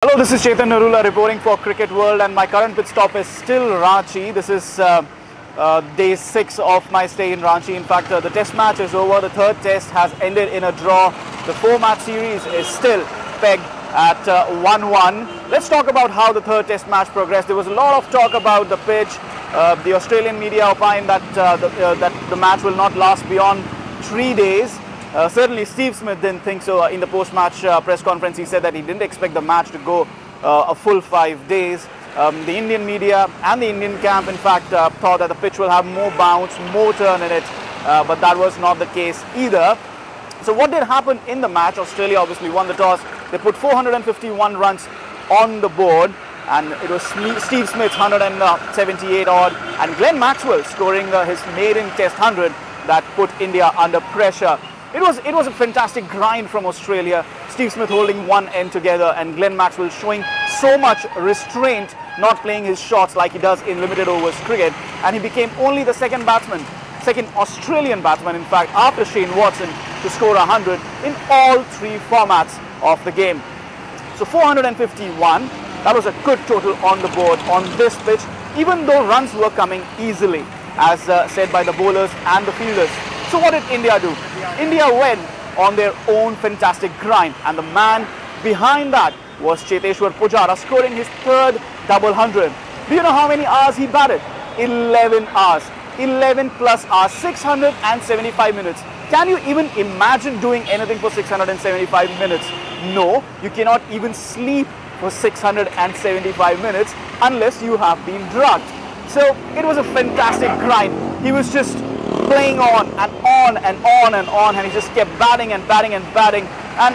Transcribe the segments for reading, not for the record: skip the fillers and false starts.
Hello, this is Chetan Narula reporting for Cricket World, and my current pit stop is still Ranchi. This is day 6 of my stay in Ranchi. In fact, the test match is over. The third test has ended in a draw. The 4-match series is still pegged at 1-1. Let's talk about how the third test match progressed. There was a lot of talk about the pitch. The Australian media opined that the match will not last beyond 3 days. Certainly Steve Smith didn't think so. In the post-match press conference, he said that he didn't expect the match to go a full 5 days. The Indian media and the Indian camp, in fact, thought that the pitch will have more bounce, more turn in it, but that was not the case either. So what did happen in the match? Australia obviously won the toss. They put 451 runs on the board, and it was Steve Smith's 178 odd, and Glenn Maxwell scoring his maiden Test 100 that put India under pressure. It was a fantastic grind from Australia. Steve Smith holding one end together, and Glenn Maxwell showing so much restraint, not playing his shots like he does in limited overs cricket, and he became only the second Australian batsman, in fact, after Shane Watson, to score 100 in all 3 formats of the game. So 451, that was a good total on the board on this pitch, even though runs were coming easily, as said by the bowlers and the fielders. So what did India do? India went on their own fantastic grind, and the man behind that was Cheteshwar Pujara, scoring his third double 100. Do you know how many hours he batted? 11 hours. 11 plus hours, 675 minutes. Can you even imagine doing anything for 675 minutes? No, you cannot even sleep for 675 minutes unless you have been drugged. So it was a fantastic grind. He was just playing on and on and on and on, and he just kept batting and batting and batting. And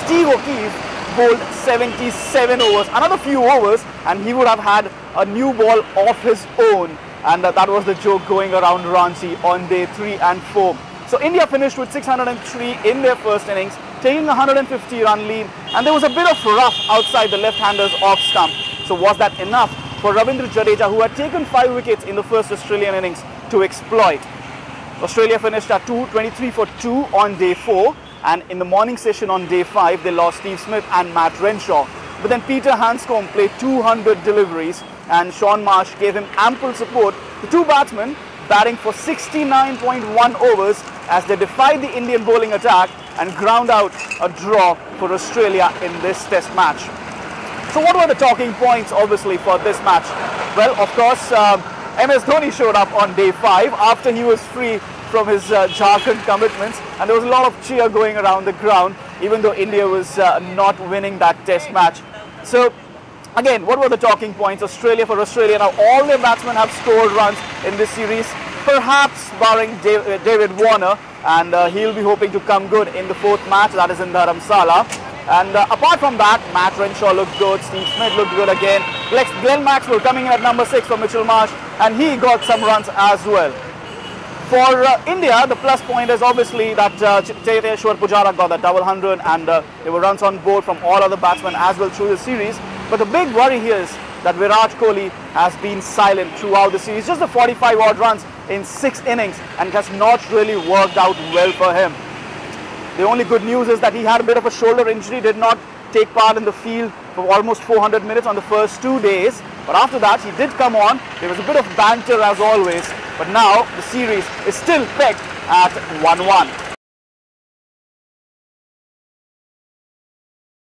Steve O'Keefe bowled 77 overs, another few overs, and he would have had a new ball of his own. And that was the joke going around Ranchi on day 3 and 4. So India finished with 603 in their first innings, taking a 150-run lead, and there was a bit of rough outside the left-handers off stump. So was that enough for Ravindra Jadeja, who had taken 5 wickets in the first Australian innings, to exploit? Australia finished at 23 for 2 on day 4, and in the morning session on day 5 they lost Steve Smith and Matt Renshaw. But then Peter Handscomb played 200 deliveries, and Sean Marsh gave him ample support. The 2 batsmen batting for 69.1 overs as they defied the Indian bowling attack and ground out a draw for Australia in this test match. So what were the talking points obviously for this match? Well, of course, MS Dhoni showed up on day 5 after he was free from his Jharkhand commitments, and there was a lot of cheer going around the ground, even though India was not winning that test match. So again, what were the talking points? For Australia now, all their batsmen have scored runs in this series, perhaps barring David Warner, and he'll be hoping to come good in the 4th match, that is in Dharamsala. And apart from that, Matt Renshaw looked good, Steve Smith looked good again. Glenn Maxwell coming in at number 6 for Mitchell Marsh, and he got some runs as well. For India, the plus point is obviously that Cheteshwar Pujara got that double 100, and there were runs on board from all other batsmen as well through the series. But the big worry here is that Virat Kohli has been silent throughout the series. Just the 45 odd runs in 6 innings, and it has not really worked out well for him. The only good news is that he had a bit of a shoulder injury, did not take part in the field for almost 400 minutes on the first 2 days. But after that, he did come on. There was a bit of banter as always. But now the series is still pegged at 1-1.